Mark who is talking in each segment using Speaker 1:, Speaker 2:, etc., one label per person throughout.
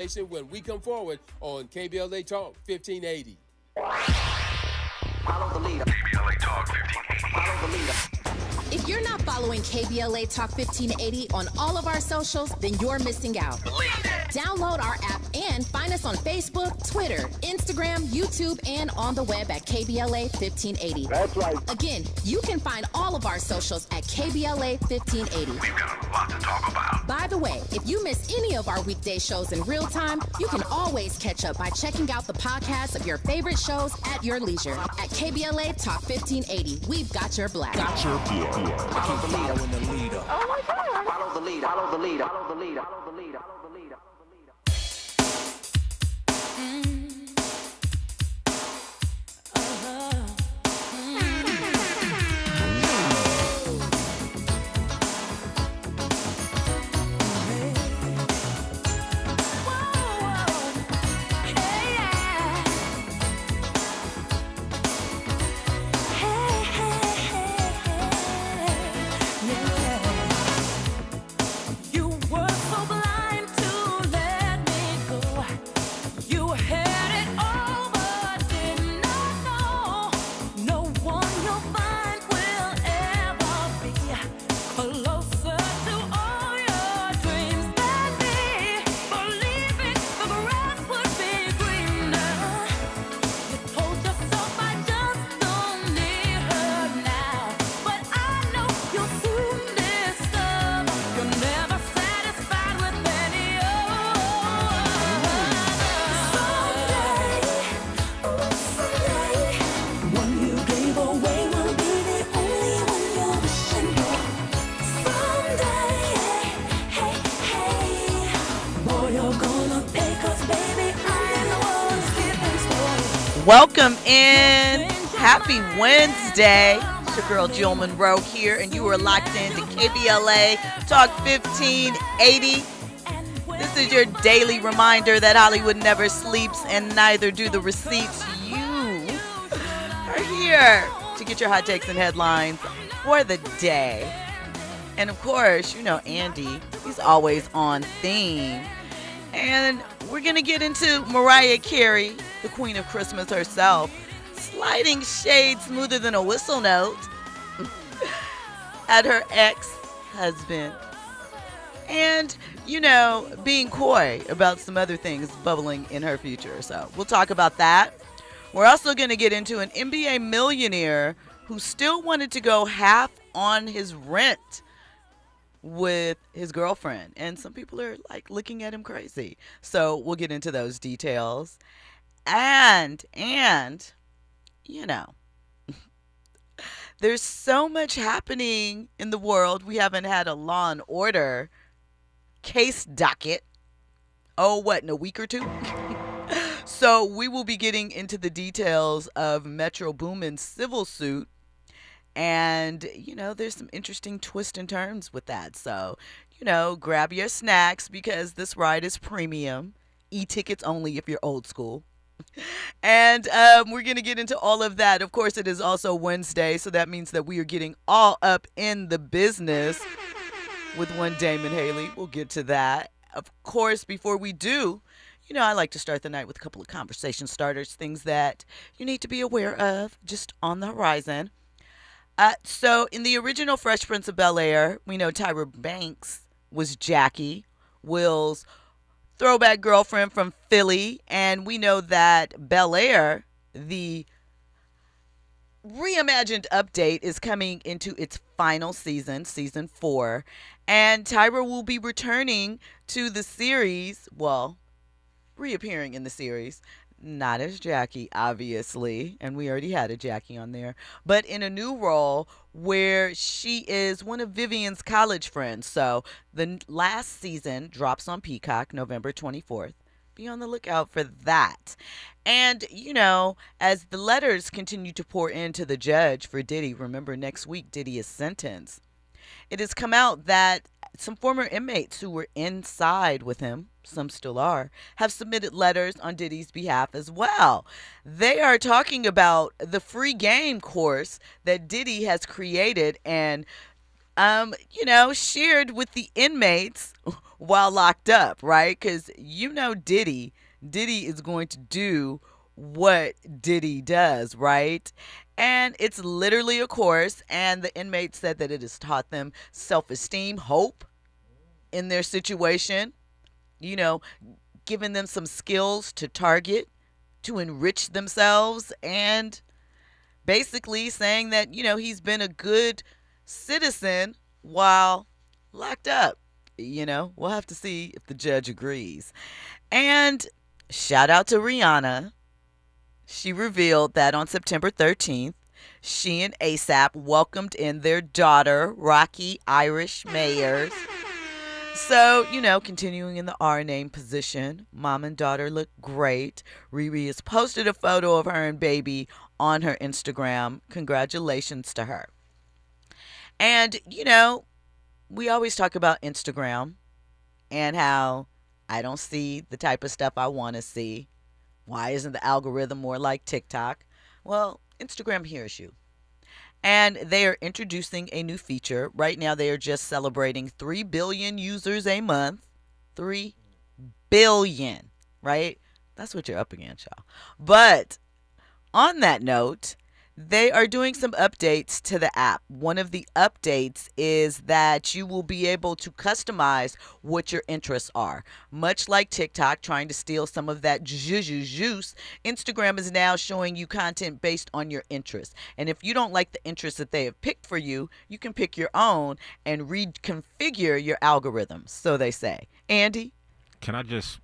Speaker 1: When we come forward on KBLA Talk 1580.
Speaker 2: Follow the leader. KBLA Talk 1580. Follow the leader.
Speaker 3: If you're not following KBLA Talk 1580 on all of our socials, then you're missing out. Download our app and find us on Facebook, Twitter, Instagram, YouTube, and on the web at KBLA 1580.
Speaker 4: That's right.
Speaker 3: Again, you can find all of our socials at KBLA 1580.
Speaker 2: We've got a lot to talk about.
Speaker 3: By the way, if you miss any of our weekday shows in real time, you can always catch up by checking out the podcast of your favorite shows at your leisure. At KBLA Talk 1580, we've got your black.
Speaker 4: Got your blood.
Speaker 2: Follow the leader.
Speaker 4: Following the leader.
Speaker 2: Oh my God. Follow the leader. Follow the leader. Follow the leader. Follow the leader. Follow the leader.
Speaker 5: Welcome in. Happy Wednesday. It's your girl Jill Munroe here, and you are locked into KBLA Talk 1580. This is your daily reminder that Hollywood never sleeps, and neither do the receipts. You are here to get your hot takes and headlines for the day. And of course, you know Andy, he's always on theme. And we're going to get into Mariah Carey, the queen of Christmas herself, sliding shade smoother than a whistle note at her ex-husband. And, you know, being coy about some other things bubbling in her future. So we'll talk about that. We're also going to get into an NBA millionaire who still wanted to go half on his rent with his girlfriend, and some people are like looking at him crazy. So we'll get into those details. And you know, there's so much happening in the world. We haven't had a Law and Order case docket. Oh, what, in a week or two? So we will be getting into the details of Metro Boomin's civil suit. And, you know, there's some interesting twists and turns with that. So, you know, grab your snacks because this ride is premium. E-tickets only if you're old school. And we're going to get into all of that. Of course, it is also Wednesday, so that means that we are getting all up in the business with one Damon Haley. We'll get to that. Of course, before we do, you know, I like to start the night with a couple of conversation starters, things that you need to be aware of just on the horizon. So in the original Fresh Prince of Bel-Air, we know Tyra Banks was Jackie, Will's throwback girlfriend from Philly. And we know that Bel-Air, the reimagined update, is coming into its final season, season 4. And Tyra will be returning to the series, well, reappearing in the series. Not as Jackie, obviously, and we already had a Jackie on there, but in a new role where she is one of Vivian's college friends. So the last season drops on Peacock November 24th. Be on the lookout for that. And, you know, as the letters continue to pour into the judge for Diddy, remember next week Diddy is sentenced. It has come out that some former inmates who were inside with him, some still are, have submitted letters on Diddy's behalf as well. They are talking about the free game course that Diddy has created and shared with the inmates while locked up, right? Because Diddy is going to do what Diddy does, right? And it's literally a course, and the inmates said that it has taught them self-esteem, hope in their situation, giving them some skills to target, to enrich themselves, and basically saying that, he's been a good citizen while locked up. We'll have to see if the judge agrees. And shout out to Rihanna. She revealed that on September 13th, she and ASAP welcomed in their daughter, Rocky Irish Mayers. So, continuing in the R name position, mom and daughter look great. Riri has posted a photo of her and baby on her Instagram. Congratulations to her. And, we always talk about Instagram and how I don't see the type of stuff I want to see. Why isn't the algorithm more like TikTok? Well, Instagram hears you. And they are introducing a new feature. Right now, they are just celebrating 3 billion users a month. 3 billion, right? That's what you're up against, y'all. But on that note, they are doing some updates to the app. One of the updates is that you will be able to customize what your interests are. Much like TikTok trying to steal some of that juice, Instagram is now showing you content based on your interests. And if you don't like the interests that they have picked for you, you can pick your own and reconfigure your algorithm, so they say. Andy?
Speaker 4: Can I just,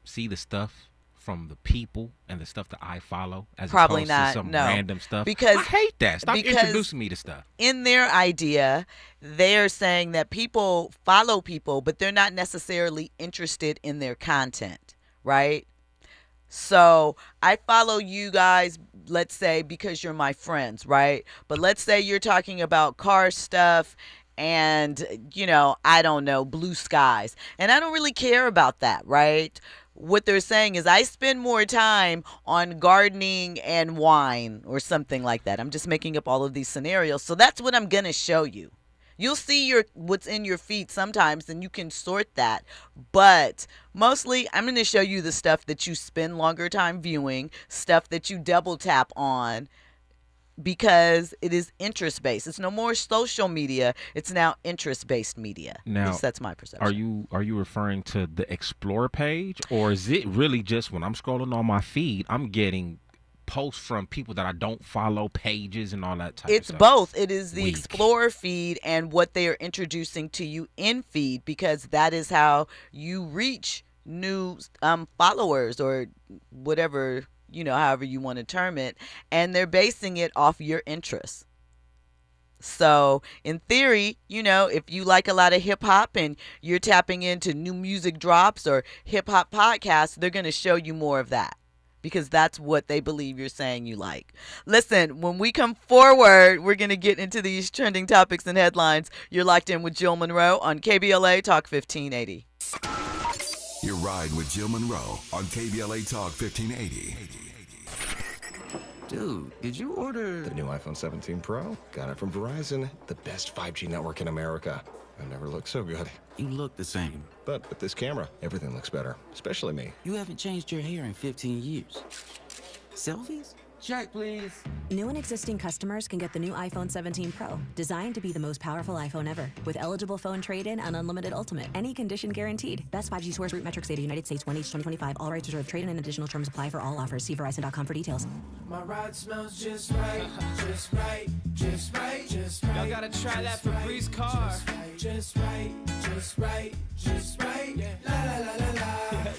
Speaker 4: see the stuff from the people and the stuff that I follow as
Speaker 5: Probably
Speaker 4: opposed
Speaker 5: not,
Speaker 4: to some
Speaker 5: no.
Speaker 4: random stuff?
Speaker 5: Because
Speaker 4: I hate that. Stop introducing me to stuff.
Speaker 5: In their idea, they're saying that people follow people, but they're not necessarily interested in their content, right? So I follow you guys, let's say, because you're my friends, right? But let's say you're talking about car stuff and, I don't know, blue skies. And I don't really care about that, right? What they're saying is I spend more time on gardening and wine or something like that. I'm just making up all of these scenarios. So that's what I'm going to show you. You'll see what's in your feed sometimes, and you can sort that. But mostly, I'm going to show you the stuff that you spend longer time viewing, stuff that you double tap on, because it is interest-based. It's no more social media. It's now interest-based media.
Speaker 4: Now,
Speaker 5: at least that's my perception.
Speaker 4: Are you referring to the Explore page, or is it really just when I'm scrolling on my feed, I'm getting posts from people that I don't follow, pages and all that type of stuff?
Speaker 5: It's both. It is the Explorer feed and what they are introducing to you in feed, because that is how you reach new followers or whatever, however you want to term it, and they're basing it off your interests. So in theory, if you like a lot of hip hop and you're tapping into new music drops or hip hop podcasts, they're going to show you more of that, because that's what they believe you're saying you like. Listen, when we come forward, we're going to get into these trending topics and headlines. You're locked in with Jill Munroe on KBLA Talk 1580.
Speaker 6: You're riding with Jill Munroe on KBLA Talk 1580.
Speaker 7: Dude, did you order the new iPhone 17 Pro? Got it from Verizon, the best 5G network in America. I never looked so good.
Speaker 8: You look the same.
Speaker 7: But with this camera, everything looks better, especially me.
Speaker 8: You haven't changed your hair in 15 years. Selfies? Check, please.
Speaker 9: New and existing customers can get the new iPhone 17 Pro, designed to be the most powerful iPhone ever, with eligible phone trade-in and unlimited ultimate. Any condition guaranteed. Best 5G source root metrics data, United States 1H 2025. All rights reserved. Trade-in and additional terms apply for all offers. See Verizon.com for details.
Speaker 10: My ride smells just right, just right, just right, just right. Y'all gotta try that Febreze car. Just right, just right, just right, yeah. La la la la la.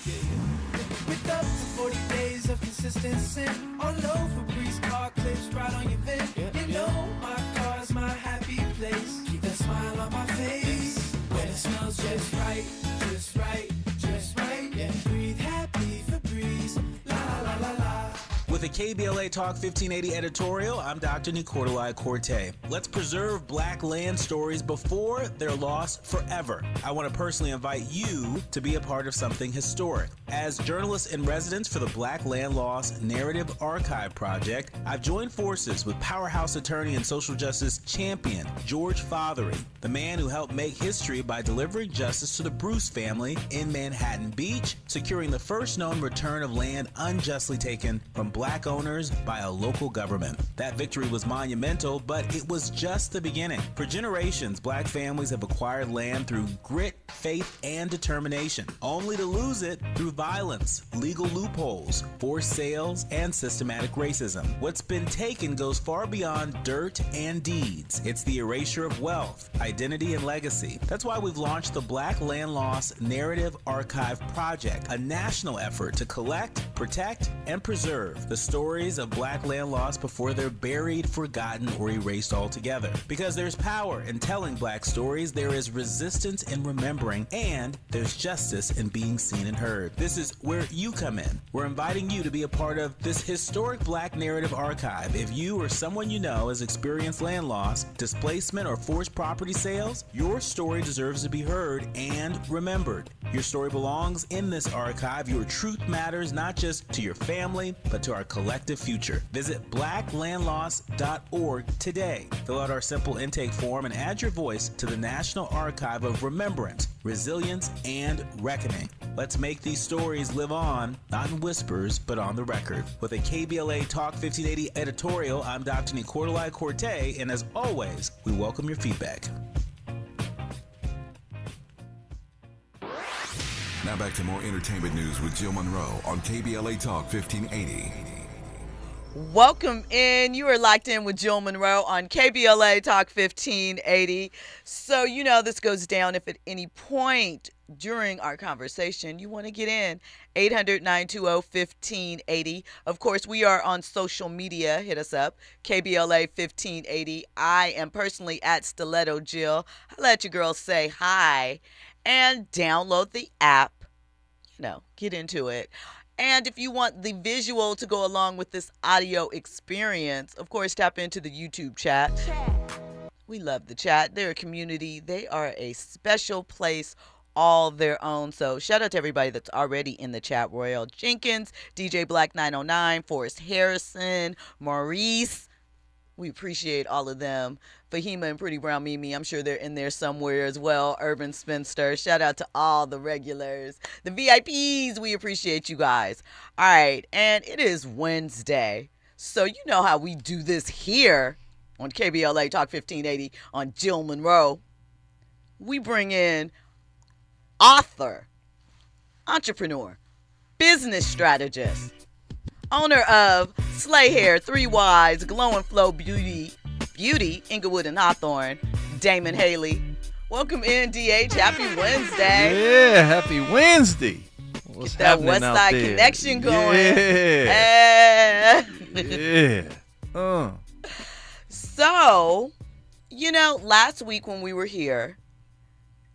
Speaker 10: With up to 40 days of consistency, on low Febreze car clips right on your vent. You know my car's my happy place. Keep that smile on my face. When it smells just right, just right, just right, yeah. Breathe happy Febreze, la la la la la.
Speaker 11: With With a KBLA Talk 1580 editorial, I'm Dr. Nicolai Corte. Let's preserve Black land stories before they're lost forever. I want to personally invite you to be a part of something historic. As journalist in residence for the Black Land Lost Narrative Archive Project, I've joined forces with powerhouse attorney and social justice champion George Fothery, the man who helped make history by delivering justice to the Bruce family in Manhattan Beach, securing the first known return of land unjustly taken from Black owners by a local government. That victory was monumental, but it was just the beginning. For generations, Black families have acquired land through grit, faith, and determination, only to lose it through violence, legal loopholes, forced sales, and systematic racism. What's been taken goes far beyond dirt and deeds. It's the erasure of wealth, identity, and legacy. That's why we've launched the Black Land Lost Narrative Archive Project, a national effort to collect, protect, and preserve the stories of Black land lost before they're buried, forgotten, or erased altogether. Because there's power in telling Black stories, there is resistance in remembering, and there's justice in being seen and heard. This is where you come in. We're inviting you to be a part of this historic Black narrative archive. If you or someone you know has experienced land loss, displacement, or forced property sales, your story deserves to be heard and remembered. Your story belongs in this archive. Your truth matters not just to your family, but to our collective future. Visit blacklandlost.org today. Fill out our simple intake form and add your voice to the National Archive of Remembrance, Resilience, and Reckoning. Let's make these stories live on, not in whispers, but on the record. With a KBLA Talk 1580 editorial, I'm Dr. Nicolai Corte, and as always, we welcome your feedback.
Speaker 6: Now back to more entertainment news with Jill Munroe on KBLA Talk 1580.
Speaker 5: Welcome in. You are locked in with Jill Munroe on KBLA Talk 1580. So, you know, this goes down if at any point during our conversation you want to get in. 800-920-1580. Of course, we are on social media. Hit us up. KBLA 1580. I am personally at Stiletto Jill. I let you girls say hi and download the app. You know, get into it. And if you want the visual to go along with this audio experience, of course, tap into the YouTube chat. We love the chat. They're a community. They are a special place all their own. So shout out to everybody that's already in the chat. Royal Jenkins, DJ Black 909, Forrest Harrison, Maurice. We appreciate all of them. Fahima and Pretty Brown Mimi, I'm sure they're in there somewhere as well. Urban Spinster. Shout out to all the regulars. The VIPs, we appreciate you guys. All right, and it is Wednesday. So you know how we do this here on KBLA Talk 1580 on Jill Munroe. We bring in author, entrepreneur, business strategist, owner of Slay Hair, 3 Ys, Glow and Flow Beauty, Inglewood and Hawthorne, Damon Haley. Welcome in, DH. Happy Wednesday.
Speaker 12: Yeah, happy Wednesday. What's
Speaker 5: Get that
Speaker 12: happening
Speaker 5: West
Speaker 12: out
Speaker 5: Side
Speaker 12: there?
Speaker 5: connection going.
Speaker 12: Yeah.
Speaker 5: So, you know, last week when we were here,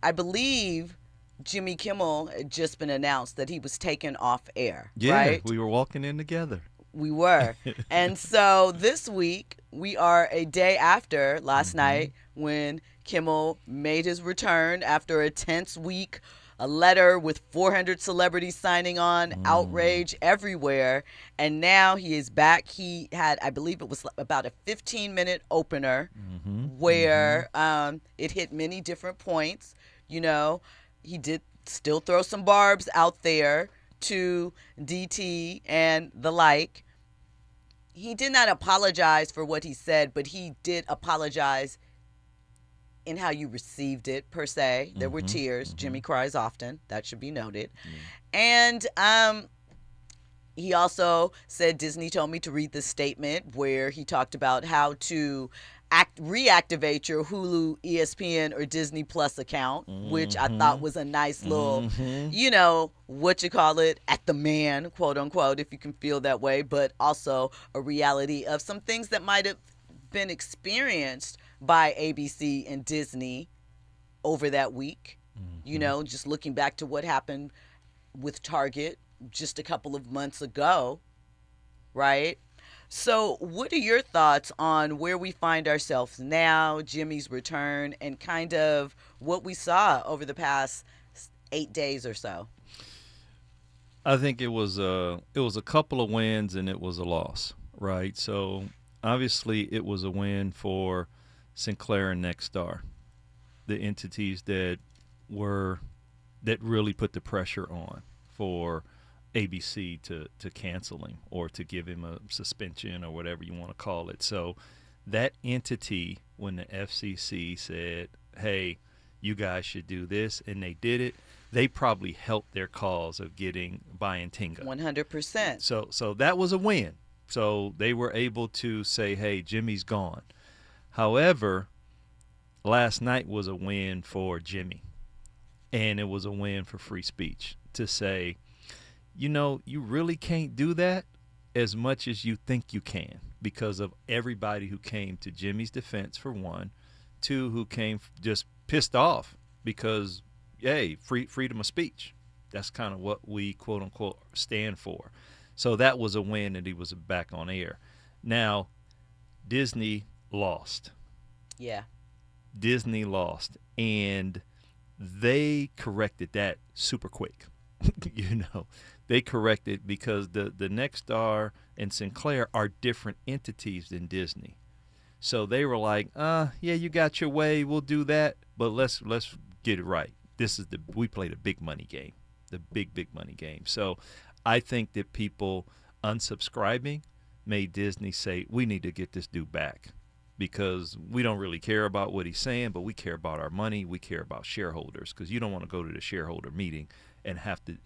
Speaker 5: I believe Jimmy Kimmel had just been announced that he was taken off air.
Speaker 12: Yeah,
Speaker 5: right?
Speaker 12: We were walking in together.
Speaker 5: We were. And so this week, we are a day after last night when Kimmel made his return after a tense week, a letter with 400 celebrities signing on, outrage everywhere. And now he is back. He had, I believe it was about a 15-minute opener where it hit many different points. You know, he did still throw some barbs out there to DT and the like. He did not apologize for what he said, but he did apologize in how you received it, per se. There were tears. Jimmy cries often. That should be noted. And he also said, Disney told me to read this statement where he talked about how to reactivate your Hulu, ESPN, or Disney Plus account, which I thought was a nice little, you know, what you call it, at the man, quote unquote, if you can feel that way, but also a reality of some things that might have been experienced by ABC and Disney over that week. You know, just looking back to what happened with Target just a couple of months ago, right? So, what are your thoughts on where we find ourselves now, Jimmy's return, and kind of what we saw over the past 8 days or so?
Speaker 12: I think it was a couple of wins and it was a loss, right? So obviously it was a win for Sinclair and Nexstar, the entities that really put the pressure on for ABC to cancel him or to give him a suspension or whatever you want to call it. So that entity, when the FCC said, hey, you guys should do this, and they did it, they probably helped their cause of buying Tinga.
Speaker 5: 100%.
Speaker 12: So that was a win. So they were able to say, hey, Jimmy's gone. However, last night was a win for Jimmy, and it was a win for free speech to say, you really can't do that as much as you think you can because of everybody who came to Jimmy's defense, for one. Two, who came just pissed off because, hey, freedom of speech. That's kind of what we, quote unquote, stand for. So that was a win, and he was back on air. Now, Disney lost.
Speaker 5: Yeah. Disney
Speaker 12: lost, and they corrected that super quick. They corrected because the Nexstar and Sinclair are different entities than Disney. So they were like, yeah, you got your way, we'll do that, but let's get it right. We played a big money game, the big money game. So I think that people unsubscribing made Disney say, we need to get this dude back because we don't really care about what he's saying, but we care about our money. We care about shareholders, because you don't want to go to the shareholder meeting and have to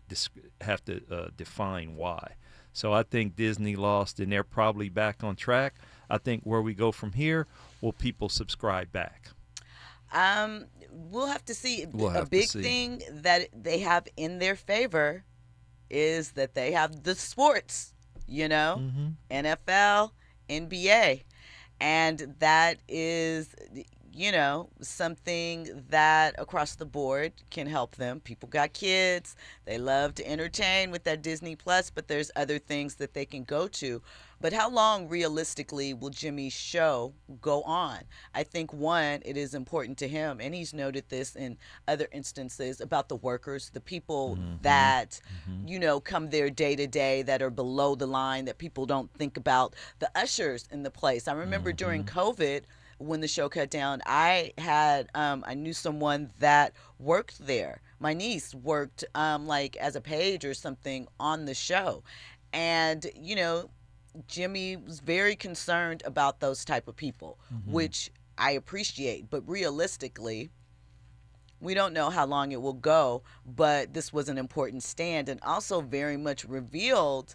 Speaker 12: define why. So I think Disney lost, and they're probably back on track. I think where we go from here, will people subscribe back?
Speaker 5: We'll have to see. A big thing that they have in their favor is that they have the sports, NFL, NBA. And that is, something that across the board can help them. People got kids. They love to entertain with that Disney Plus, but there's other things that they can go to. But how long realistically will Jimmy's show go on? I think, one, it is important to him, and he's noted this in other instances about the workers, the people that, come there day to day, that are below the line, that people don't think about, the ushers in the place. I remember during COVID, when the show cut down, I knew someone that worked there. My niece worked like as a page or something on the show. And, Jimmy was very concerned about those type of people, which I appreciate. But realistically, we don't know how long it will go, but this was an important stand, and also very much revealed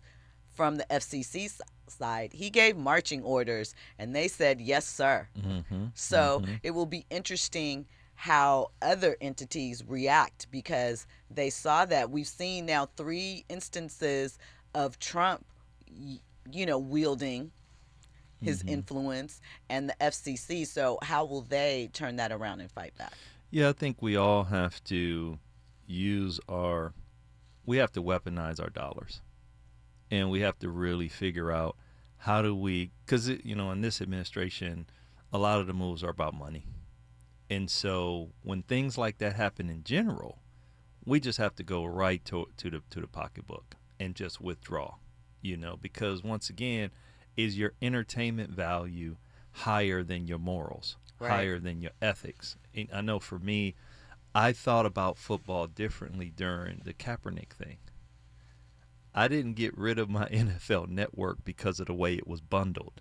Speaker 5: from the FCC side. He gave marching orders, and they said, yes, sir. So it will be interesting how other entities react, because they saw that. We've seen now 3 instances of Trump wielding his influence, and the FCC. So how will they turn that around and fight back?
Speaker 12: Yeah, I think we all have to we have to weaponize our dollars, and we have to really figure out how do we, because in this administration, a lot of the moves are about money. And so when things like that happen in general, we just have to go right to the pocketbook and just withdraw. Because once again, is your entertainment value higher than your morals, higher than your ethics? And I know for me, I thought about football differently during the Kaepernick thing. I didn't get rid of my NFL network because of the way it was bundled,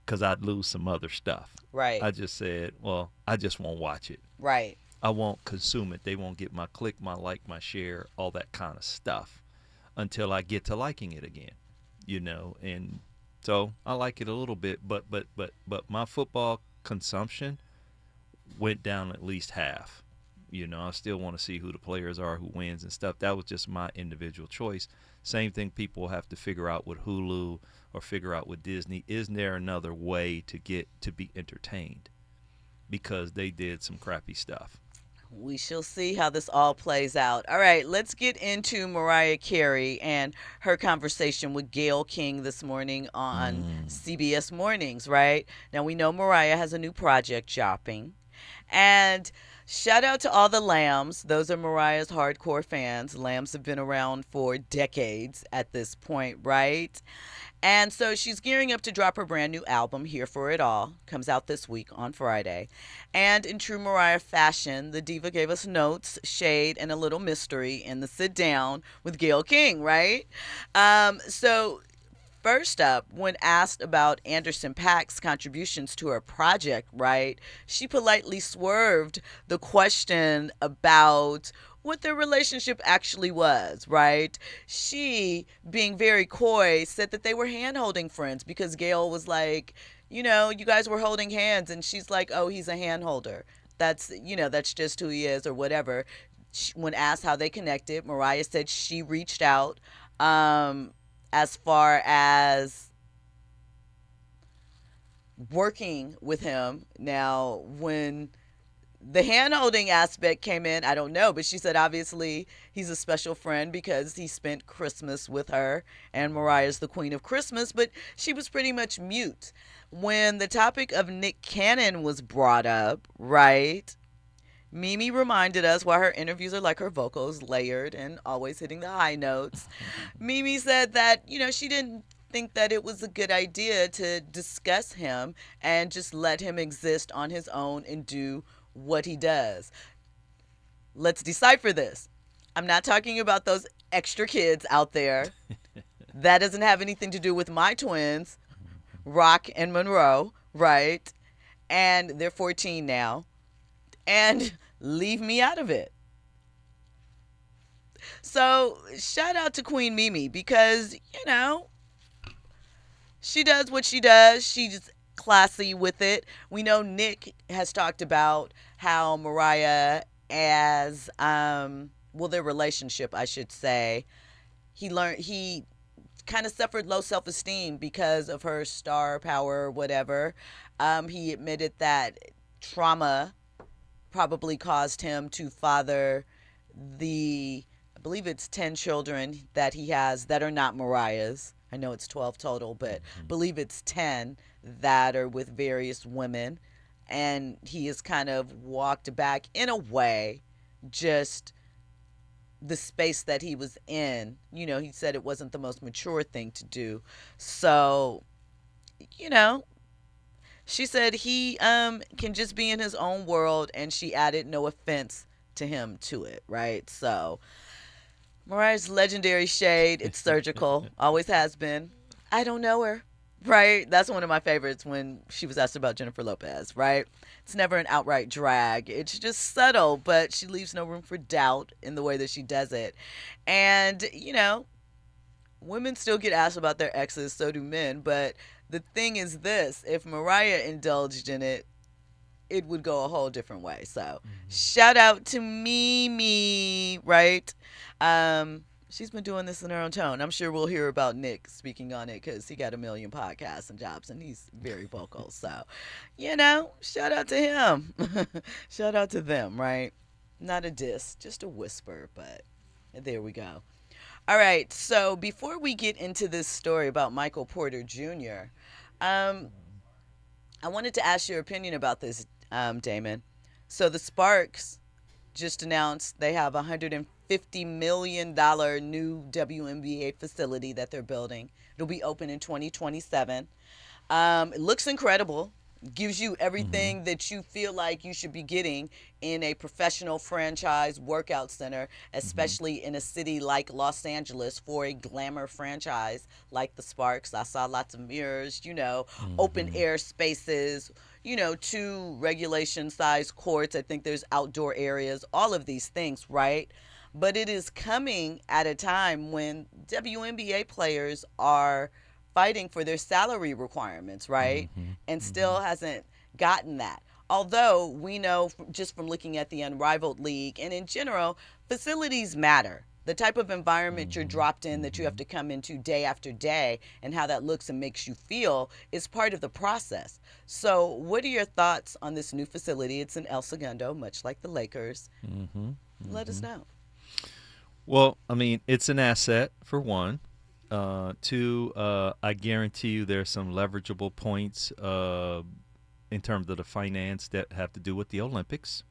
Speaker 12: because I'd lose some other stuff.
Speaker 5: Right.
Speaker 12: I just said, well, I just won't watch it.
Speaker 5: Right.
Speaker 12: I won't consume it. They won't get my click, my like, my share, all that kind of stuff, until I get to liking it again, and so I like it a little bit, but my football consumption went down at least half. I still want to see who the players are, who wins and stuff. That was just my individual choice. Same thing people have to figure out with Hulu or figure out with Disney. Is there another way to get to be entertained? Because they did some crappy stuff.
Speaker 5: We shall see how this all plays out. All right, let's get into Mariah Carey and her conversation with Gayle King this morning on CBS Mornings, right? Now, we know Mariah has a new project dropping. And shout out to all the Lambs. Those are Mariah's hardcore fans. Lambs have been around for decades at this point, right? And so she's gearing up to drop her brand new album, Here for It All. Comes out this week on Friday. And in true Mariah fashion, the diva gave us notes, shade, and a little mystery in the sit down with Gayle King, right? So first up, when asked about Anderson .Paak's contributions to her project, right, she politely swerved the question about what their relationship actually was, right? She, being very coy, said that they were hand-holding friends because Gayle was like, you know, you guys were holding hands, and she's like, oh, he's a hand-holder. That's, you know, that's just who he is or whatever. When asked how they connected, Mariah said she reached out as far as working with him. Now, when the hand-holding aspect came in, I don't know, but she said obviously he's a special friend because he spent Christmas with her, and Mariah's the queen of Christmas, but she was pretty much mute. When the topic of Nick Cannon was brought up, right, Mimi reminded us why her interviews are like her vocals, layered and always hitting the high notes. Mimi said that, you know, she didn't think that it was a good idea to discuss him and just let him exist on his own and do what he does. Let's decipher this. I'm not talking about those extra kids out there. That doesn't have anything to do with my twins, Rock and Monroe, right? And they're 14 now. And leave me out of it. So shout out to Queen Mimi because, you know, she does what she does. She's classy with it. We know Nick has talked about how Mariah as, their relationship, I should say, he kind of suffered low self-esteem because of her star power or whatever. He admitted that trauma probably caused him to father I believe it's 10 children that he has that are not Mariah's. I know it's 12 total, but believe it's 10 that are with various women. And he has kind of walked back, in a way, just the space that he was in. You know, he said it wasn't the most mature thing to do. So, you know, she said he can just be in his own world, and she added no offense to him to it, right? So Mariah's legendary shade, it's surgical, always has been. I don't know her, right? That's one of my favorites when she was asked about Jennifer Lopez, right? It's never an outright drag. It's just subtle, but she leaves no room for doubt in the way that she does it. And, you know, women still get asked about their exes, so do men, but the thing is this, if Mariah indulged in it, it would go a whole different way. So shout out to Mimi, right? She's been doing this in her own tone. I'm sure we'll hear about Nick speaking on it because he got a million podcasts and jobs and he's very vocal. So, you know, shout out to him. Shout out to them, right? Not a diss, just a whisper, but there we go. All right, so before we get into this story about Michael Porter Jr., I wanted to ask your opinion about this, Damon. So the Sparks just announced they have $150 million new WNBA facility that they're building. It'll be open in 2027. It looks incredible. Gives you everything that you feel like you should be getting in a professional franchise workout center, especially in a city like Los Angeles for a glamour franchise like the Sparks. I saw lots of mirrors, you know, open air spaces, you know, 2 regulation size courts. I think there's outdoor areas, all of these things, right? But it is coming at a time when WNBA players are fighting for their salary requirements, right? And still hasn't gotten that. Although we know just from looking at the Unrivaled League and in general, facilities matter. the type of environment you're dropped in that you have to come into day after day, and how that looks and makes you feel is part of the process. So what are your thoughts on this new facility? It's in El Segundo, much like the Lakers. Let us know.
Speaker 12: Well, I mean, it's an asset, for one. Two, I guarantee you there's some leverageable points in terms of the finance that have to do with the Olympics.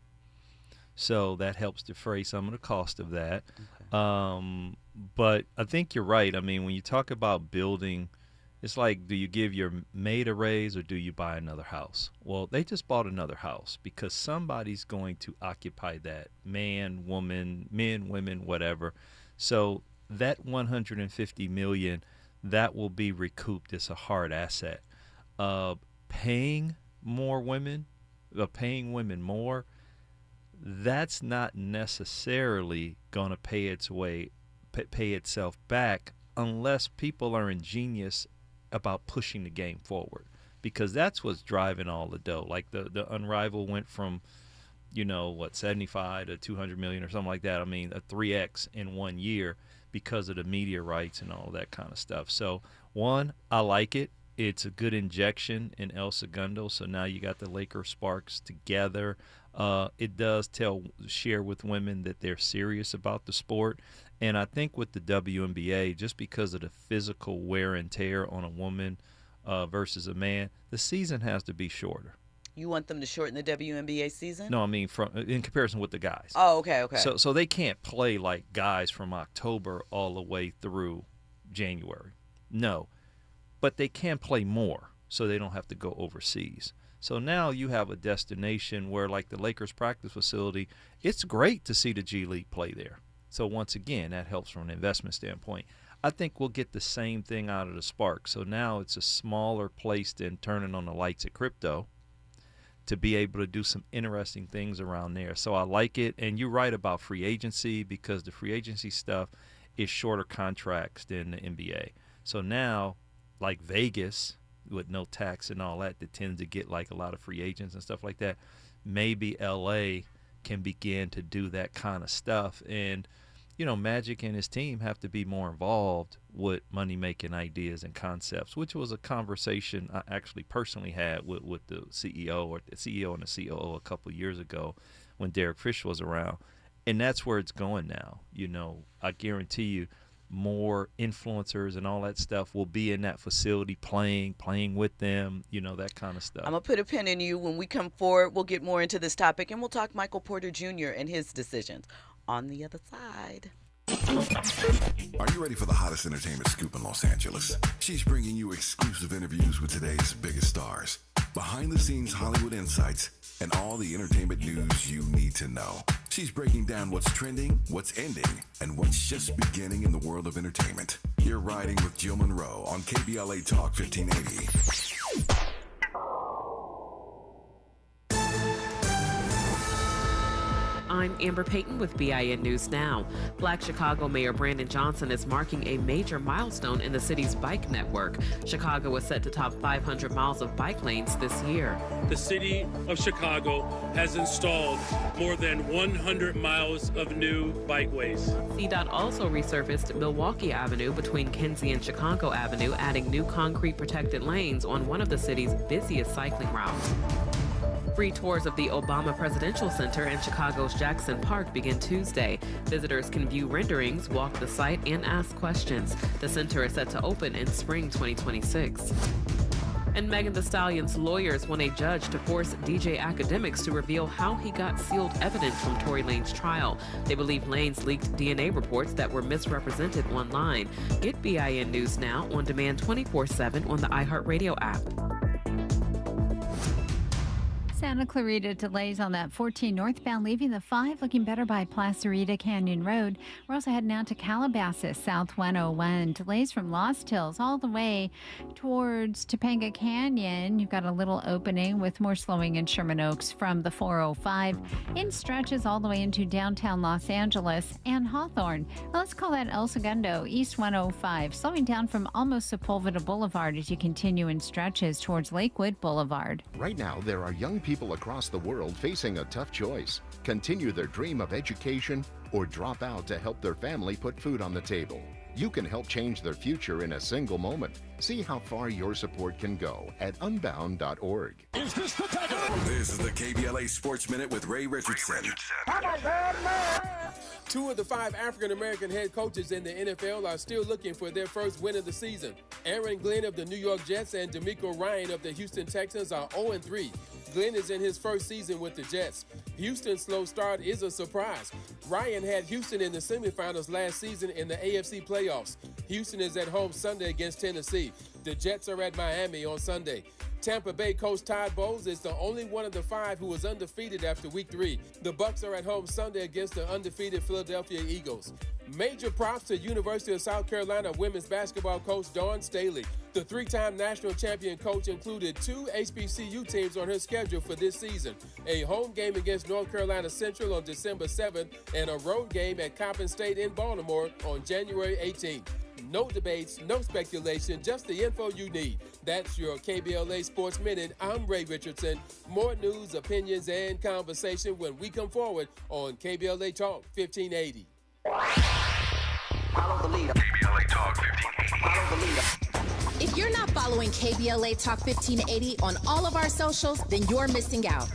Speaker 12: So that helps defray some of the cost of that. Okay. But I think you're right. I mean, when you talk about building, it's like, do you give your maid a raise or do you buy another house? Well, they just bought another house because somebody's going to occupy that. Man, woman, men, women, whatever. So that $150 million, that will be recouped. It's a hard asset. Paying women more, that's not necessarily going to pay itself back unless people are ingenious about pushing the game forward, because that's what's driving all the dough. Like the Unrivaled went from 75 to 200 million or something like that. I mean, a 3x in 1 year because of the media rights and all that kind of stuff. So one, I like it. It's a good injection in El Segundo. So now you got the Laker Sparks together. It does share with women that they're serious about the sport. And I think with the WNBA, just because of the physical wear and tear on a woman versus a man, the season has to be shorter.
Speaker 5: You want them to shorten the WNBA season?
Speaker 12: No, I mean in comparison with the guys.
Speaker 5: Oh, okay.
Speaker 12: So they can't play like guys from October all the way through January. No. But they can play more, so they don't have to go overseas. So now you have a destination where, like the Lakers practice facility, it's great to see the G League play there. So once again, that helps from an investment standpoint. I think we'll get the same thing out of the Spark. So now it's a smaller place than turning on the lights at Crypto to be able to do some interesting things around there. So I like it. And you're right about free agency, because the free agency stuff is shorter contracts than the NBA. So now, like Vegas, with no tax and all that tends to get like a lot of free agents and stuff like that, maybe LA can begin to do that kind of stuff. And Magic and his team have to be more involved with money-making ideas and concepts, which was a conversation I actually personally had with the CEO and the COO a couple of years ago when Derek Fisher was around. And that's where it's going now. I guarantee you more influencers and all that stuff will be in that facility playing with them, that kind of stuff.
Speaker 5: I'm going to put a pin in you. When we come forward, we'll get more into this topic, and we'll talk Michael Porter Jr. and his decisions on the other side.
Speaker 6: Are you ready for the hottest entertainment scoop in Los Angeles? She's bringing you exclusive interviews with today's biggest stars, behind-the-scenes Hollywood insights, and all the entertainment news you need to know. She's breaking down what's trending, what's ending, and what's just beginning in the world of entertainment. You're riding with Jill Munroe on KBLA Talk 1580.
Speaker 13: I'm Amber Payton with BIN News Now. Black Chicago Mayor Brandon Johnson is marking a major milestone in the city's bike network. Chicago is set to top 500 miles of bike lanes this year.
Speaker 14: The city of Chicago has installed more than 100 miles of new bikeways.
Speaker 13: CDOT also resurfaced Milwaukee Avenue between Kinsey and Chicago Avenue, adding new concrete protected lanes on one of the city's busiest cycling routes. Free tours of the Obama Presidential Center and Chicago's Jackson Park begin Tuesday. Visitors can view renderings, walk the site, and ask questions. The center is set to open in spring 2026. And Megan Thee Stallion's lawyers want a judge to force DJ Academics to reveal how he got sealed evidence from Tory Lanez trial. They believe Lanez leaked DNA reports that were misrepresented online. Get BIN News Now on demand 24/7 on the iHeartRadio app.
Speaker 15: Santa Clarita delays on that 14 northbound, leaving the 5 looking better by Placerita Canyon Road. We're also heading out to Calabasas, South 101. Delays from Lost Hills all the way towards Topanga Canyon. You've got a little opening with more slowing in Sherman Oaks from the 405. In stretches all the way into downtown Los Angeles and Hawthorne. Now let's call that El Segundo, East 105. Slowing down from almost Sepulveda Boulevard as you continue in stretches towards Lakewood Boulevard.
Speaker 16: Right now, there are young people people across the world facing a tough choice: continue their dream of education or drop out to help their family put food on the table. You can help change their future in a single moment. See how far your support can go at unbound.org.
Speaker 6: Is this the Tiger? This is the KBLA Sports Minute with Ray Richardson.
Speaker 1: Two of the 5 African-American head coaches in the NFL are still looking for their first win of the season. Aaron Glenn of the New York Jets and D'Amico Ryan of the Houston Texans are 0-3. Glenn is in his first season with the Jets. Houston's slow start is a surprise. Ryan had Houston in the semifinals last season in the AFC playoffs. Houston is at home Sunday against Tennessee. The Jets are at Miami on Sunday. Tampa Bay coach Todd Bowles is the only one of the 5 who was undefeated after week 3. The Bucs are at home Sunday against the undefeated Philadelphia Eagles. Major props to University of South Carolina women's basketball coach Dawn Staley. The 3-time national champion coach included 2 HBCU teams on her schedule for this season: a home game against North Carolina Central on December 7th and a road game at Coppin State in Baltimore on January 18th. No debates, no speculation, just the info you need. That's your KBLA Sports Minute. I'm Ray Richardson. More news, opinions, and conversation when we come forward on KBLA Talk 1580.
Speaker 2: Follow the leader.
Speaker 6: KBLA Talk 1580.
Speaker 2: Follow the leader.
Speaker 3: If you're not following KBLA Talk 1580 on all of our socials, then you're missing out.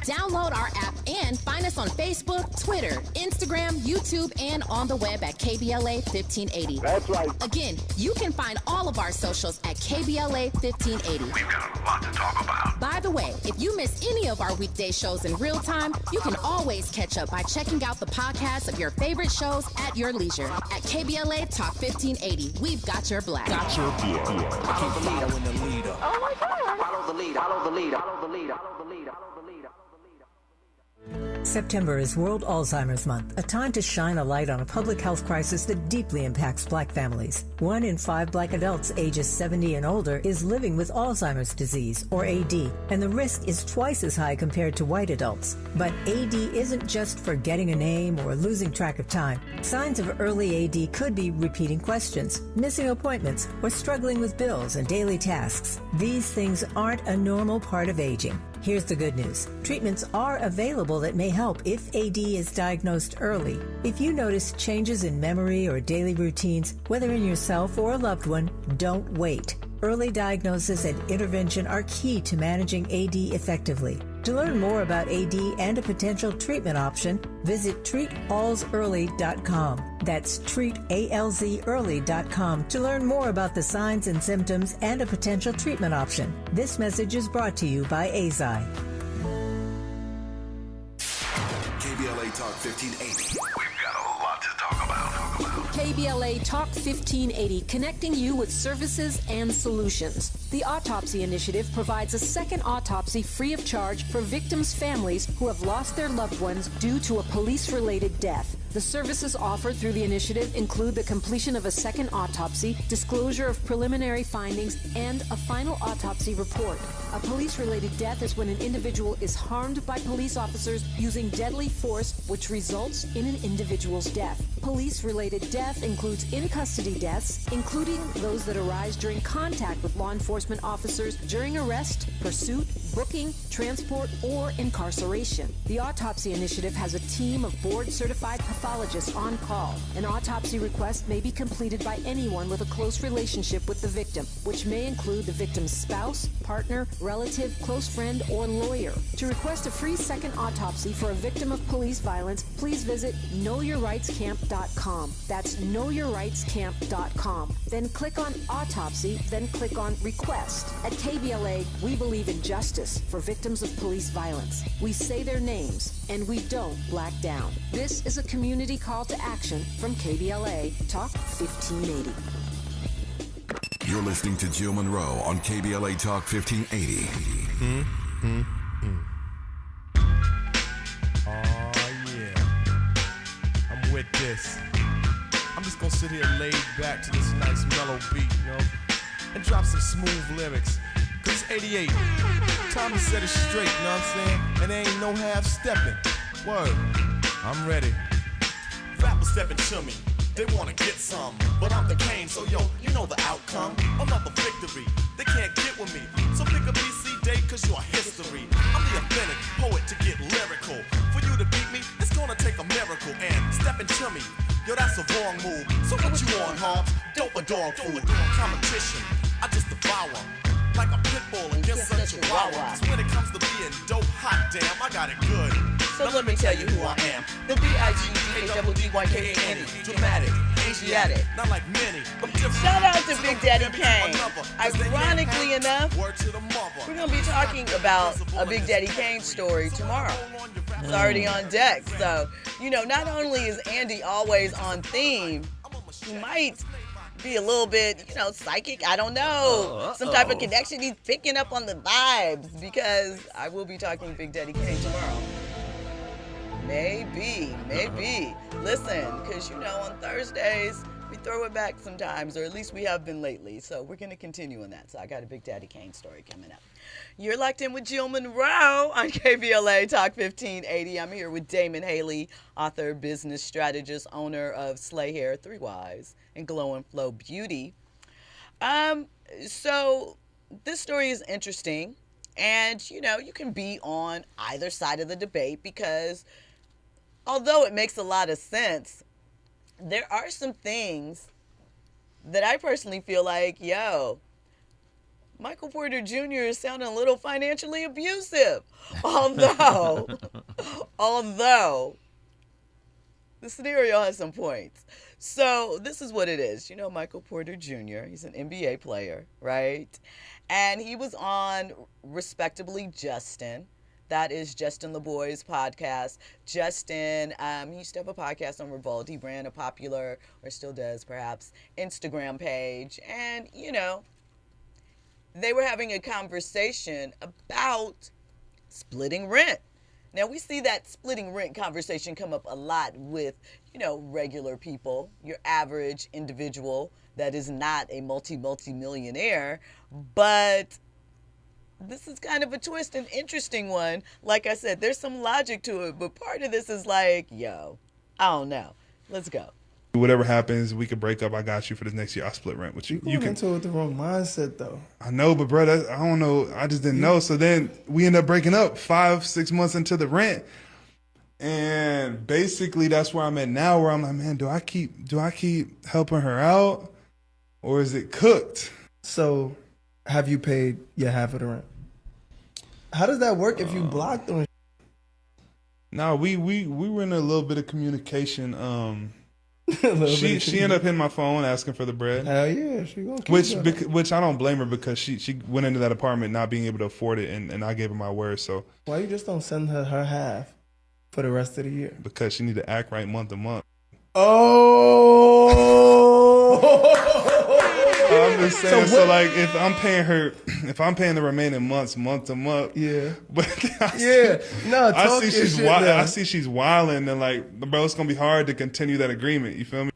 Speaker 3: Download our app and find us on Facebook, Twitter, Instagram, YouTube, and on the web at KBLA 1580.
Speaker 17: That's right.
Speaker 3: Again, you can find all of our socials at KBLA 1580.
Speaker 6: We've got a lot to talk about.
Speaker 3: By the way, if you miss any of our weekday shows in real time, you can always catch up by checking out the podcasts of your favorite shows at your leisure. At KBLA Talk 1580, we've got your black.
Speaker 2: Follow the leader. Oh my God. Follow the leader. Follow the leader. Follow the leader. Follow the leader.
Speaker 18: September is World Alzheimer's Month, a time to shine a light on a public health crisis that deeply impacts Black families. 1 in 5 Black adults ages 70 and older is living with Alzheimer's disease, or AD, and the risk is twice as high compared to white adults. But AD isn't just forgetting a name or losing track of time. Signs of early AD could be repeating questions, missing appointments, or struggling with bills and daily tasks. These things aren't a normal part of aging. Here's the good news. Treatments are available that may help if AD is diagnosed early. If you notice changes in memory or daily routines, whether in yourself or a loved one, don't wait. Early diagnosis and intervention are key to managing AD effectively. To learn more about AD and a potential treatment option, visit treatalsearly.com. That's treatalzearly.com to learn more about the signs and symptoms and a potential treatment option. This message is brought to you by AZI.
Speaker 6: KBLA Talk 1580. We've got a lot to talk about.
Speaker 19: KBLA Talk 1580, connecting you with services and solutions. The Autopsy Initiative provides a second autopsy free of charge for victims' families who have lost their loved ones due to a police-related death. The services offered through the initiative include the completion of a second autopsy, disclosure of preliminary findings, and a final autopsy report. A police-related death is when an individual is harmed by police officers using deadly force, which results in an individual's death. Police-related death includes in-custody deaths, including those that arise during contact with law enforcement officers during arrest, pursuit, booking, transport, or incarceration. The Autopsy Initiative has a team of board-certified pathologists on call. An autopsy request may be completed by anyone with a close relationship with the victim, which may include the victim's spouse, partner, relative, close friend, or lawyer. To request a free second autopsy for a victim of police violence, please visit knowyourrightscamp.com. That's knowyourrightscamp.com. Then click on Autopsy, then click on Request. At KBLA, we believe in justice for victims of police violence. We say their names, and we don't black down. This is a community call to action from KBLA Talk 1580.
Speaker 6: You're listening to Jill Munroe on KBLA Talk 1580.
Speaker 10: Oh, yeah. I'm with this. I'm just gonna sit here laid back to this nice mellow beat, you know, and drop some smooth lyrics. Cause it's 88. Time to set it straight, you know what I'm saying? And there ain't no half stepping. Word. I'm ready.
Speaker 20: Rappers stepping to me. They wanna get some, but I'm the Kane, so yo, you know the outcome. Another victory, they can't get with me. So pick a BC date, cause you're history. I'm the dog food. Competition, I just devour. Like a pit bull against a chihuahua. 'Cause when it comes to being dope, hot damn, I got it good.
Speaker 5: So let me tell you who I am. The B-I-G-D-A-D-D-Y-K-A-N-E. Dramatic, Asiatic.
Speaker 20: Not like many.
Speaker 5: Shout out to Big Daddy Kane. Ironically enough, we're going to be talking about a Big Daddy Kane story tomorrow. It's already on deck. So, not only is Andy always on theme, he might be a little bit, psychic. I don't know. Some type of connection. He's picking up on the vibes because I will be talking Big Daddy Kane tomorrow. Maybe. Listen, because, on Thursdays, we throw it back sometimes, or at least we have been lately. So we're going to continue on that. So I got a Big Daddy Kane story coming up. You're locked in with Jill Munroe on KBLA Talk 1580. I'm here with Damon Haley, author, business strategist, owner of Slay Hair, 3 Wives, and Glow and Flow Beauty. So this story is interesting. And, you can be on either side of the debate because although it makes a lot of sense, there are some things that I personally feel like, Michael Porter Jr. is sounding a little financially abusive. Although the scenario has some points. So this is what it is. Michael Porter Jr., he's an NBA player, right? And he was on Respectably Justin. That is Justin LeBoy's podcast. Justin, he used to have a podcast on Revolt. He ran a popular, or still does perhaps, Instagram page. And, they were having a conversation about splitting rent. Now, we see that splitting rent conversation come up a lot with, regular people, your average individual that is not a multi-millionaire. But this is kind of a twist and interesting one. Like I said, there's some logic to it, but part of this is like, I don't know. Let's go.
Speaker 17: Whatever happens, we could break up. I got you for this next year. I'll split rent with you.
Speaker 21: You went into it with the wrong mindset, though.
Speaker 17: I know, but bro, I don't know. I just didn't know. So then we end up breaking up 5-6 months into the rent, and basically that's where I'm at now. Where I'm like, man, do I keep helping her out, or is it cooked?
Speaker 21: So, have you paid your half of the rent? How does that work if you blocked them?
Speaker 17: No, we were in a little bit of communication. She ended up hitting my phone asking for the bread.
Speaker 21: Hell yeah, she gonna keep
Speaker 17: which I don't blame her because she went into that apartment not being able to afford it, and I gave her my word. So
Speaker 21: why you just don't send her half for the rest of the year?
Speaker 17: Because she need to act right month to month. I'm just saying. So like, if I'm paying the remaining months month to month, But I see she's wilding, and like, bro, it's gonna be hard to continue that agreement. You feel me?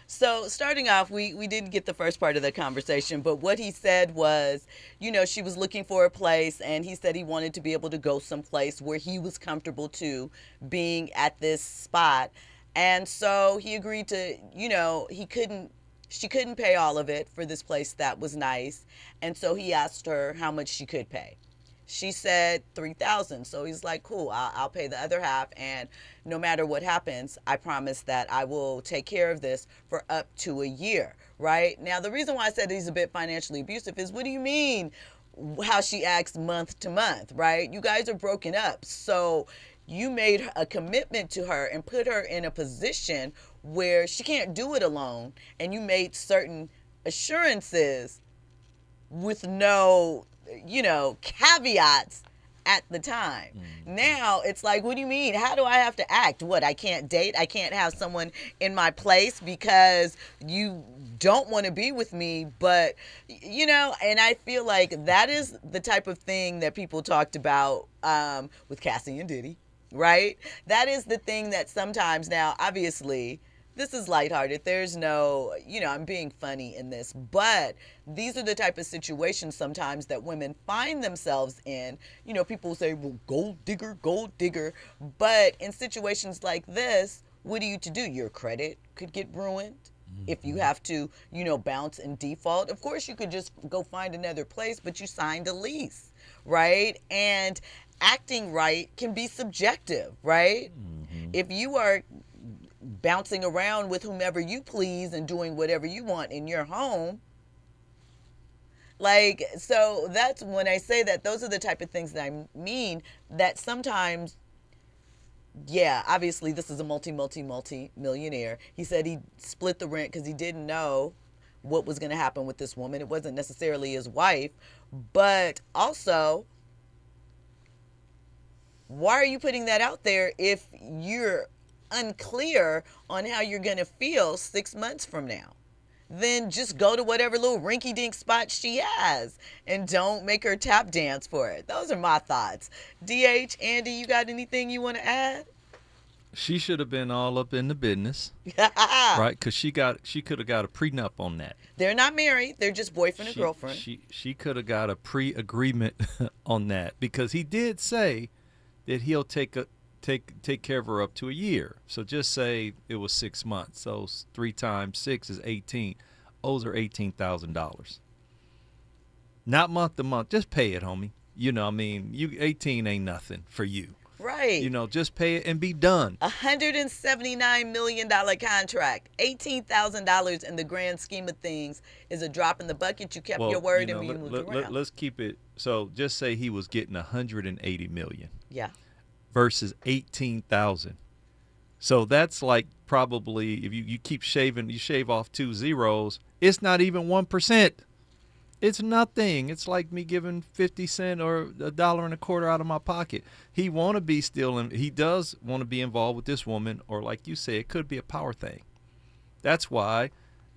Speaker 5: So starting off, we didn't get the first part of the conversation, but what he said was, she was looking for a place, and he said he wanted to be able to go someplace where he was comfortable too, being at this spot, and so he agreed to, she couldn't pay all of it for this place that was nice. And so he asked her how much she could pay. She said $3,000. So he's like, cool, I'll pay the other half. And no matter what happens, I promise that I will take care of this for up to a year. Right? Now, the reason why I said he's a bit financially abusive is, what do you mean how she acts month to month? Right? You guys are broken up. So you made a commitment to her and put her in a position where she can't do it alone, and you made certain assurances with no, caveats at the time. Now it's like, what do you mean? How do I have to act? What, I can't date? I can't have someone in my place because you don't want to be with me? But, and I feel like that is the type of thing that people talked about with Cassie and Diddy, right? That is the thing that sometimes, now, obviously, this is lighthearted. There's no, I'm being funny in this, but these are the type of situations sometimes that women find themselves in. People say, well, gold digger. But in situations like this, what are you to do? Your credit could get ruined. If you have to, bounce and default. Of course, you could just go find another place, but you signed a lease, right? And acting right can be subjective, right? If you are bouncing around with whomever you please and doing whatever you want in your home. Like, so that's when I say that, those are the type of things that I mean, that sometimes, yeah, obviously this is a multi-millionaire. He said he split the rent because he didn't know what was going to happen with this woman. It wasn't necessarily his wife, but also, why are you putting that out there if you're unclear on how you're going to feel 6 months from now? Then just go to whatever little rinky-dink spot she has and don't make her tap dance for it. Those are my thoughts. DH, Andy, you got anything you want to add?
Speaker 12: She should have been all up in the business, right? Because she could have got a prenup on that.
Speaker 5: They're not married. They're just boyfriend and girlfriend.
Speaker 12: She could have got a pre-agreement on that, because he did say that he'll take care of her up to a year. So just say it was 6 months. So 3 times 6 is 18. Owes her $18,000. Not month to month. Just pay it, homie. You know, I mean, 18 ain't nothing for you.
Speaker 5: Right.
Speaker 12: You know, just pay it and be done.
Speaker 5: $179 million contract. $18,000 in the grand scheme of things is a drop in the bucket. You kept your word and you moved around.
Speaker 12: Let's keep it. So just say he was getting $180 million.
Speaker 5: Yeah.
Speaker 12: Versus 18,000. So that's like, probably, if you keep shaving, you shave off 2 zeros, it's not even 1%. It's nothing. It's like me giving 50 cents or $1.25 out of my pocket. He he does want to be involved with this woman, or like you said, it could be a power thing. That's why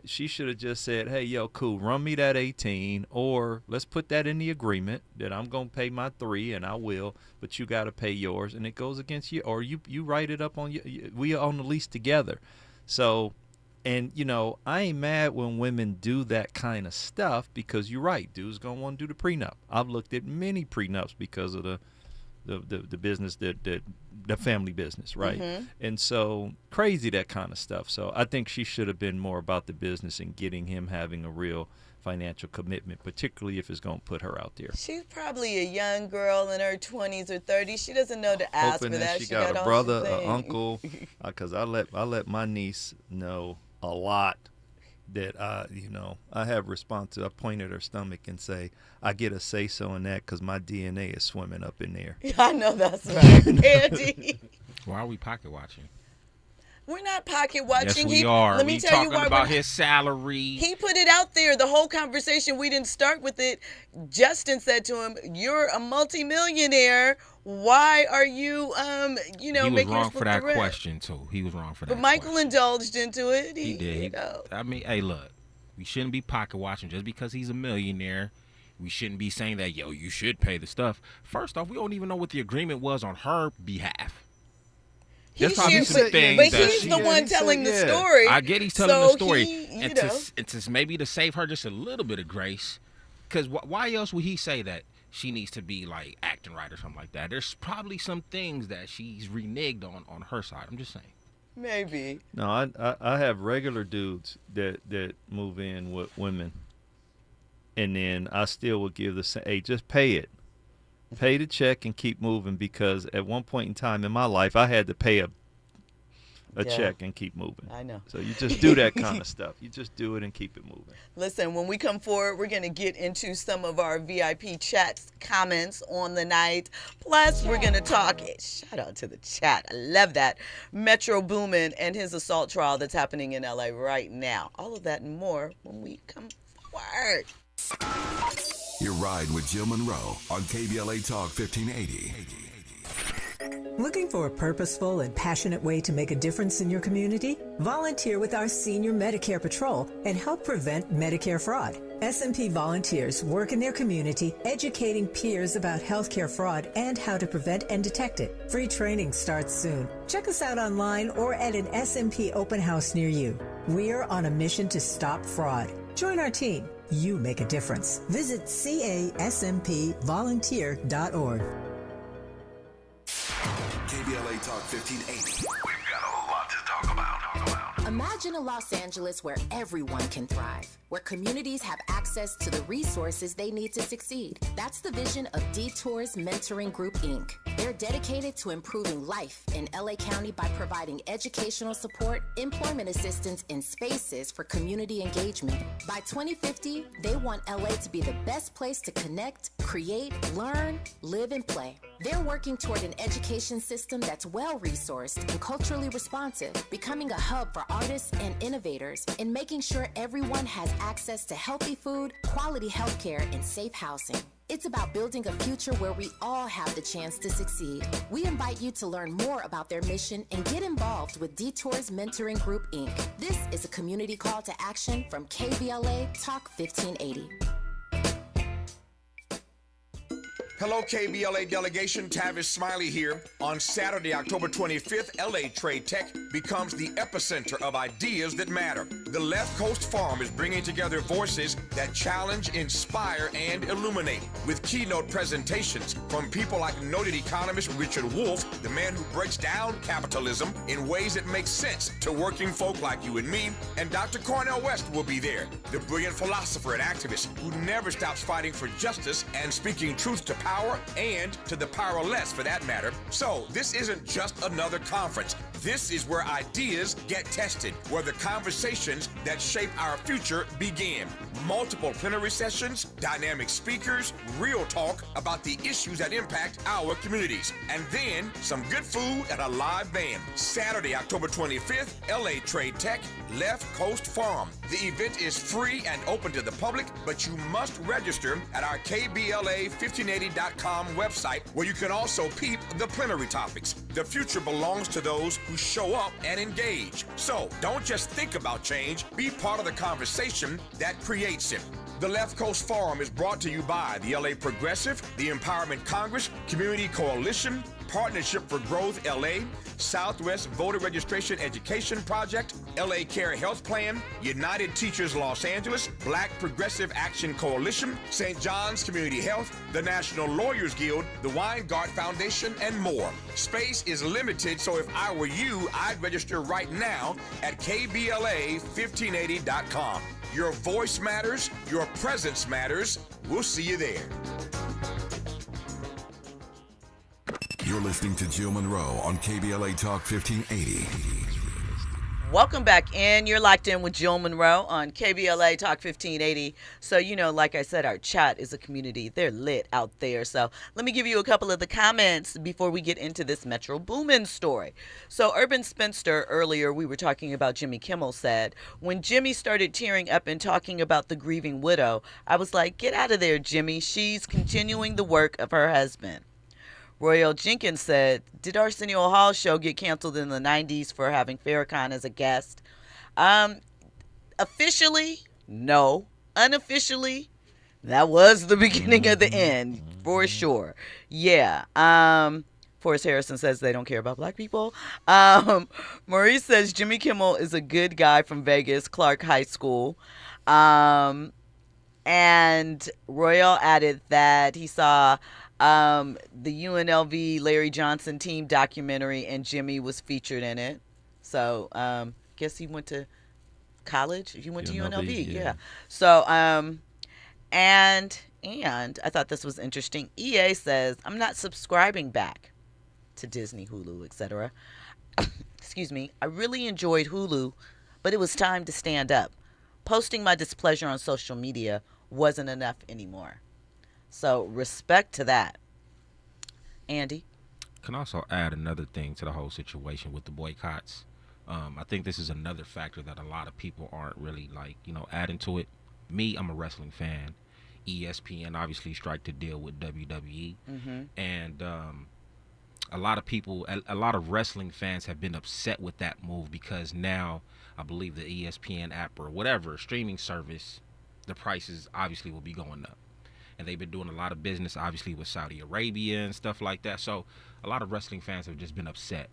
Speaker 12: she should have just said, hey, yo, cool, run me that 18, or let's put that in the agreement that I'm going to pay my 3, and I will, but you got to pay yours, and it goes against you, or you write it up on you. We are on the lease together. So, and, you know, I ain't mad when women do that kind of stuff, because you're right, dude's going to want to do the prenup. I've looked at many prenups because of the business, the family business, right? Mm-hmm. And so crazy, that kind of stuff. So I think she should have been more about the business and getting him having a real financial commitment, particularly if it's going to put her out there.
Speaker 5: She's probably a young girl in her 20s or 30s. She doesn't know to ask
Speaker 12: Hoping
Speaker 5: for that.
Speaker 12: She got a brother, an uncle, because I let my niece know a lot that I have response to. I point at her stomach and say, I get a say so in that because my DNA is swimming up in there.
Speaker 5: I know that's right, Andy.
Speaker 4: Why are we pocket watching?
Speaker 5: We're not pocket watching.
Speaker 4: Yes, we are.
Speaker 5: Let me tell you why.
Speaker 4: About his salary.
Speaker 5: He put it out there. The whole conversation, we didn't start with it. Justin said to him, "You're a multimillionaire. Why are you,
Speaker 4: He was wrong for that question too. He was wrong for that.
Speaker 5: But Michael indulged into it.
Speaker 4: He did. I mean, hey, look, we shouldn't be pocket watching just because he's a millionaire. We shouldn't be saying that, yo, you should pay the stuff. First off, we don't even know what the agreement was on her behalf.
Speaker 5: But he's the one telling the story.
Speaker 4: I get he's telling the story. And to maybe to save her just a little bit of grace, because why else would he say that she needs to be like acting right or something like that? There's probably some things that she's reneged on her side. I'm just saying.
Speaker 5: Maybe.
Speaker 12: No, I have regular dudes that move in with women, and then I still would give the same, hey, just pay it. Pay the check and keep moving, because at one point in time in my life, I had to pay a check and keep moving.
Speaker 5: I know.
Speaker 12: So you just do that kind of stuff. You just do it and keep it moving.
Speaker 5: Listen, when we come forward, we're going to get into some of our VIP chats comments on the night. Plus, we're going to talk, shout out to the chat. I love that. Metro Boomin and his assault trial that's happening in LA right now. All of that and more when we come forward.
Speaker 6: Your ride with Jill Munroe on KBLA Talk 1580.
Speaker 18: Looking for a purposeful and passionate way to make a difference in your community? Volunteer with our Senior Medicare Patrol and help prevent Medicare fraud. S&P volunteers work in their community educating peers about healthcare fraud and how to prevent and detect it. Free training starts soon. Check us out online or at an S&P open house near you. We're on a mission to stop fraud. Join our team. You make a difference. Visit caspvolunteer.org.
Speaker 6: KBLA Talk 1580. We've got a lot to talk about.
Speaker 3: Imagine a Los Angeles where everyone can thrive. where communities have access to the resources they need to succeed. That's the vision of Detours Mentoring Group, Inc. They're dedicated to improving life in LA County by providing educational support, employment assistance, and spaces for community engagement. By 2050, they want LA to be the best place to connect, create, learn, live, and play. They're working toward an education system that's well-resourced and culturally responsive, becoming a hub for artists and innovators, and making sure everyone has access to healthy food, quality healthcare, and safe housing. It's about building a future where we all have the chance to succeed. We invite you to learn more about their mission and get involved with Detours Mentoring Group, Inc. This is a community call to action from KBLA Talk 1580.
Speaker 7: Hello, KBLA delegation. Tavis Smiley here. On Saturday, October 25th, LA Trade Tech becomes the epicenter of ideas that matter. The Left Coast Forum is bringing together voices that challenge, inspire, and illuminate, with keynote presentations from people like noted economist Richard Wolff, the man who breaks down capitalism in ways that make sense to working folk like you and me, and Dr. Cornel West will be there, the brilliant philosopher and activist who never stops fighting for justice and speaking truth to power and to the powerless, for that matter. So this isn't just another conference. This is where ideas get tested, where the conversations that shape our future begin. Multiple plenary sessions, dynamic speakers, real talk about the issues that impact our communities, and then some good food and a live band. Saturday, October 25th, LA Trade Tech, Left Coast Forum. The event is free and open to the public, but you must register at our KBLA1580.com website, where you can also peep the plenary topics. The future belongs to those who show up and engage. So don't just think about change, be part of the conversation that creates it. The Left Coast Forum is brought to you by the LA Progressive, the Empowerment Congress, Community Coalition, Partnership for Growth LA, Southwest Voter Registration Education Project, LA Care Health Plan, United Teachers Los Angeles, Black Progressive Action Coalition, St. John's Community Health, the National Lawyers Guild, the Weingart Foundation, and more. Space is limited, so if I were you, I'd register right now at KBLA1580.com. Your voice matters, your presence matters. We'll see you there.
Speaker 6: You're listening to Jill Munroe on KBLA Talk 1580.
Speaker 5: Welcome back in. You're locked in with Jill Munroe on KBLA Talk 1580. So, like I said, our chat is a community. They're lit out there. So let me give you a couple of the comments before we get into this Metro Boomin story. So Urban Spinster, earlier we were talking about Jimmy Kimmel, said, when Jimmy started tearing up and talking about the grieving widow, I was like, get out of there, Jimmy. She's continuing the work of her husband. Royal Jenkins said, did Arsenio Hall's show get canceled in the 90s for having Farrakhan as a guest? Officially, no. Unofficially, that was the beginning of the end, for sure. Yeah. Forrest Harrison says they don't care about black people. Maurice says Jimmy Kimmel is a good guy from Vegas, Clark High School. And Royal added that he saw the UNLV Larry Johnson team documentary, and Jimmy was featured in it. So, guess he went to college. He went to UNLV, yeah. So, and I thought this was interesting. EA says, I'm not subscribing back to Disney, Hulu, etc. Excuse me. I really enjoyed Hulu, but it was time to stand up. Posting my displeasure on social media wasn't enough anymore. So respect to that. Andy?
Speaker 4: Can also add another thing to the whole situation with the boycotts. I think this is another factor that a lot of people aren't really adding to it. Me, I'm a wrestling fan. ESPN obviously strike to deal with WWE.
Speaker 5: Mm-hmm.
Speaker 4: And a lot of people, a lot of wrestling fans have been upset with that move because now I believe the ESPN app or whatever streaming service, the prices obviously will be going up. And they've been doing a lot of business, obviously, with Saudi Arabia and stuff like that. So a lot of wrestling fans have just been upset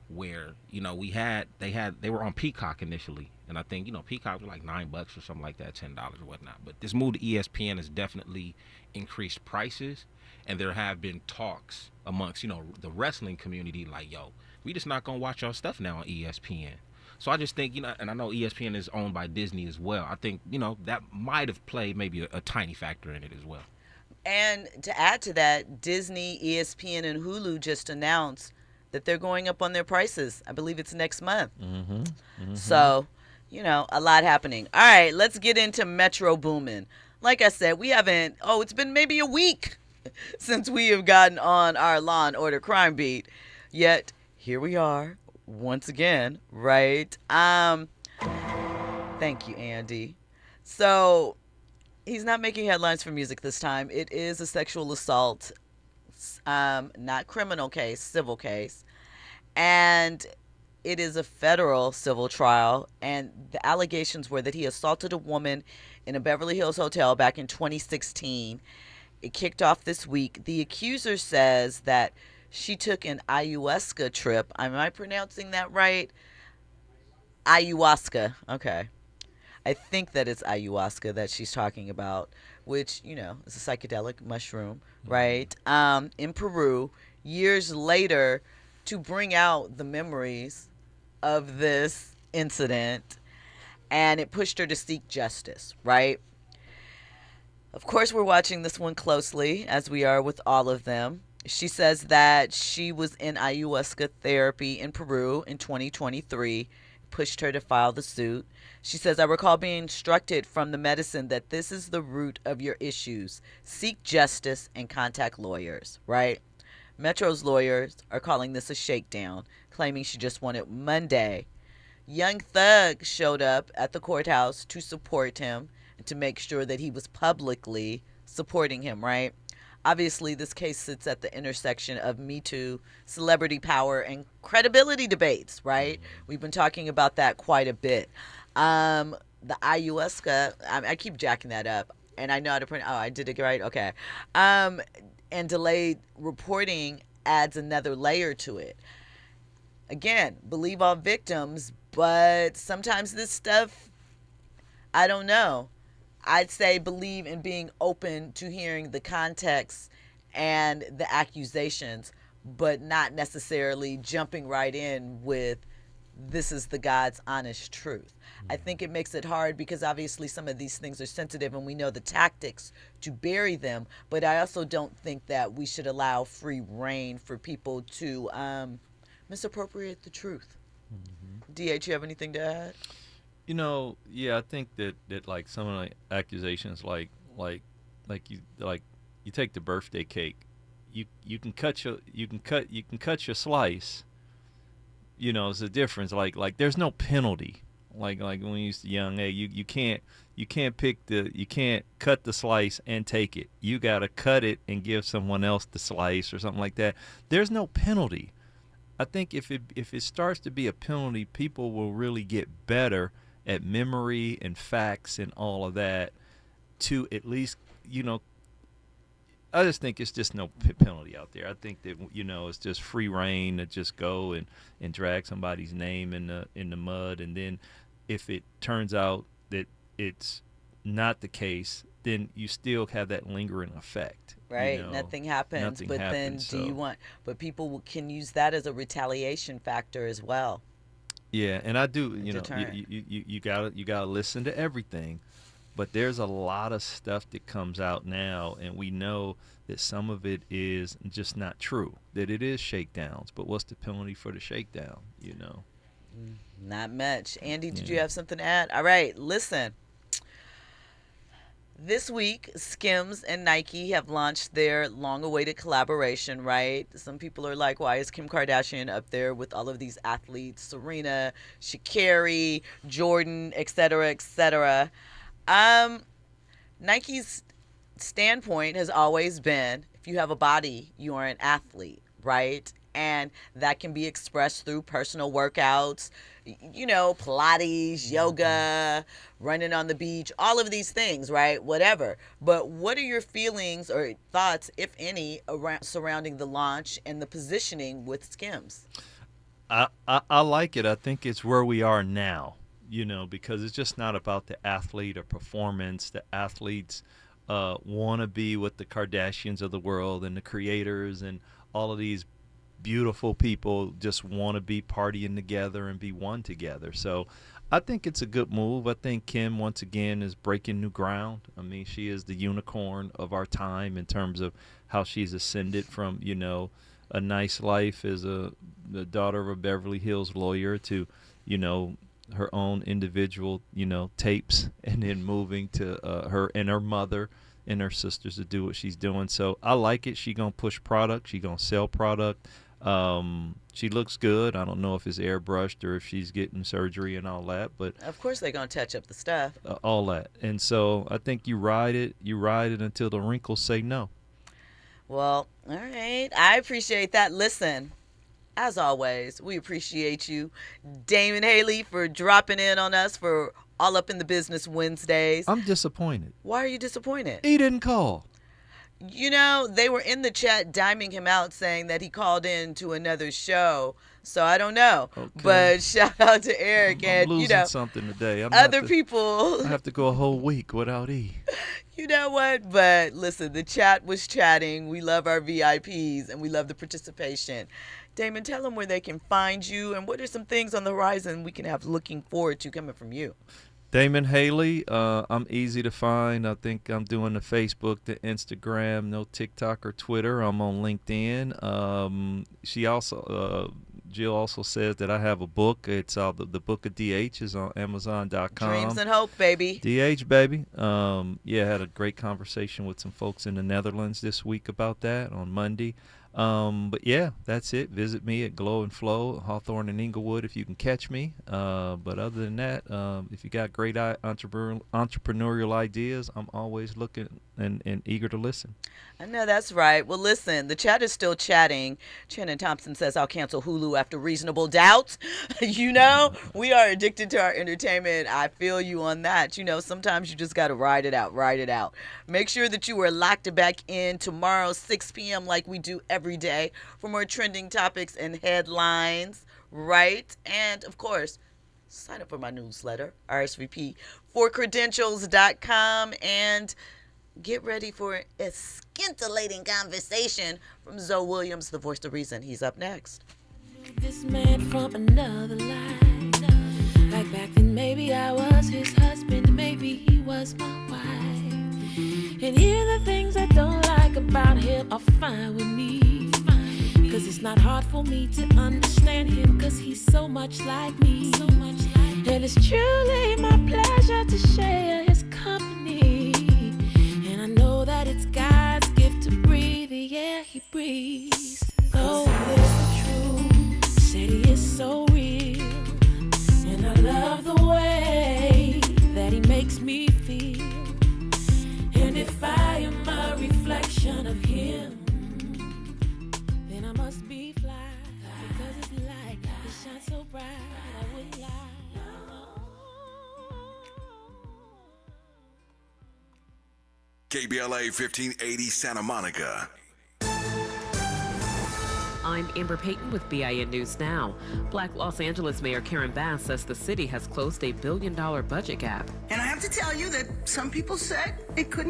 Speaker 4: where, they were on Peacock initially. And I think, Peacock was like $9 or something like that, $10 or whatnot. But this move to ESPN has definitely increased prices. And there have been talks amongst, the wrestling community like, yo, we just not going to watch our stuff now on ESPN. So I just think, and I know ESPN is owned by Disney as well. I think, that might have played maybe a tiny factor in it as well.
Speaker 5: And to add to that, Disney, ESPN, and Hulu just announced that they're going up on their prices. I believe it's next month.
Speaker 12: Mm-hmm. Mm-hmm.
Speaker 5: So, a lot happening. All right, let's get into Metro Boomin. Like I said, it's been maybe a week since we have gotten on our Law and Order crime beat. Yet, here we are once again, right? Thank you, Andy. So, he's not making headlines for music this time. It is a sexual assault, not criminal case, civil case. And it is a federal civil trial. And the allegations were that he assaulted a woman in a Beverly Hills hotel back in 2016. It kicked off this week. The accuser says that she took an ayahuasca trip. Am I pronouncing that right? Ayahuasca. Okay. I think that it's ayahuasca that she's talking about, which, is a psychedelic mushroom, right? In Peru, years later, to bring out the memories of this incident, and it pushed her to seek justice, right? Of course, we're watching this one closely, as we are with all of them. She says that she was in ayahuasca therapy in Peru in 2023, pushed her to file the suit. She says, I recall being instructed from the medicine that this is the root of your issues. Seek justice and contact lawyers, right? Metro's lawyers are calling this a shakedown, claiming she just won it Monday. Young Thug showed up at the courthouse to support him and to make sure that he was publicly supporting him, right? Obviously, this case sits at the intersection of Me Too, celebrity power, and credibility debates, right? We've been talking about that quite a bit. The ayahuasca, I keep jacking that up, and I know how to print. Oh, I did it right? Okay. And delayed reporting adds another layer to it. Again, believe all victims, but sometimes this stuff, I don't know. I'd say believe in being open to hearing the context and the accusations, but not necessarily jumping right in with this is the God's honest truth. I think it makes it hard because obviously some of these things are sensitive and we know the tactics to bury them, but I also don't think that we should allow free reign for people to misappropriate the truth. Mm-hmm. DH, you have anything to add?
Speaker 12: Yeah, I think that like some of the accusations, like you take the birthday cake, you can cut your slice. It's a difference. Like there's no penalty. Like when we used to young, hey, you can't you can't cut the slice and take it. You gotta cut it and give someone else the slice or something like that. There's no penalty. I think if it starts to be a penalty, people will really get better at memory and facts and all of that to at least, I just think it's just no penalty out there. I think that, it's just free reign to just go and drag somebody's name in the mud. And then if it turns out that it's not the case, then you still have that lingering effect.
Speaker 5: Right. Nothing happens. But people can use that as a retaliation factor as well.
Speaker 12: Yeah, and I do, you gotta listen to everything, but there's a lot of stuff that comes out now, and we know that some of it is just not true, that it is shakedowns. But what's the penalty for the shakedown?
Speaker 5: Not much. Andy, did you have something to add? All right, listen. This week, Skims and Nike have launched their long-awaited collaboration, right? Some people are like, why is Kim Kardashian up there with all of these athletes, Serena, Sha'Carri, Jordan, et cetera, et cetera? Nike's standpoint has always been, if you have a body, you are an athlete, right? And that can be expressed through personal workouts, Pilates, yoga, running on the beach, all of these things, right? Whatever. But what are your feelings or thoughts, if any, surrounding the launch and the positioning with Skims?
Speaker 12: I like it. I think it's where we are now, because it's just not about the athlete or performance. The athletes want to be with the Kardashians of the world and the creators and all of these beautiful people just want to be partying together and be one together. So I think it's a good move. I think Kim, once again, is breaking new ground. I mean, she is the unicorn of our time in terms of how she's ascended from, you know, a nice life as the daughter of a Beverly Hills lawyer to, you know, her own individual, you know, tapes, and then moving to her and her mother and her sisters to do what she's doing. So I like it. She gonna push product. She gonna sell product. She looks good. I don't know if it's airbrushed or if she's getting surgery and all that, but
Speaker 5: of course they're gonna touch up the stuff.
Speaker 12: All that. And so I think you ride it until the wrinkles say no.
Speaker 5: Well, all right. I appreciate that. Listen, as always, we appreciate you, Damon Haley, for dropping in on us for All Up in the Business Wednesdays.
Speaker 12: I'm disappointed.
Speaker 5: Why are you disappointed?
Speaker 12: He didn't call.
Speaker 5: You know, they were in the chat diming him out, saying that he called in to another show. So I don't know. Okay. But shout out to Eric.
Speaker 12: I'm
Speaker 5: and, you know,
Speaker 12: something today.
Speaker 5: People.
Speaker 12: I have to go a whole week without E.
Speaker 5: You know what? But listen, the chat was chatting. We love our VIPs and we love the participation. Damon, tell them where they can find you and what are some things on the horizon we can have looking forward to coming from you.
Speaker 12: Damon Haley, I'm easy to find. I think I'm doing the Facebook, the Instagram, no TikTok or Twitter. I'm on LinkedIn. She also, Jill also says that I have a book. It's the Book of DH is on Amazon.com.
Speaker 5: Dreams and Hope, baby.
Speaker 12: DH, baby. Yeah, I had a great conversation with some folks in the Netherlands this week about that on Monday. But yeah, that's it. Visit me at Glow and Flow, Hawthorne and Inglewood if you can catch me. But other than that, if you got great entrepreneurial ideas, I'm always looking and eager to listen.
Speaker 5: I know that's right. Well, listen, the chat is still chatting. Shannon Thompson says, I'll cancel Hulu after reasonable doubt. You know, we are addicted to our entertainment. I feel you on that. You know, sometimes you just got to ride it out. Make sure that you are locked back in tomorrow, 6 p.m. like we do every day for more trending topics and headlines, right? And, of course, sign up for my newsletter, RSVP, forcredentials.com, and get ready for a scintillating conversation from Zoe Williams, the voice of reason. He's up next.
Speaker 10: This man from another life. Like back then, maybe I was his husband, maybe he was my wife. And here the things I don't like about him are fine with me. Cause it's not hard for me to understand him, cause he's so much like me. And it's truly my pleasure to share his company. And I know that it's God's gift to breathe the air he breathes. Oh, it's the truth. Said he is so real. And I love the way that he makes me feel. And if I am a reflection of him, then I must be fly. Because his light, it shines so bright, I wouldn't lie.
Speaker 6: KBLA 1580 Santa Monica.
Speaker 13: I'm Amber Payton with BIN News Now. Black Los Angeles Mayor Karen Bass says the city has closed a $1 billion budget gap.
Speaker 8: And I have to tell you that some people said it couldn't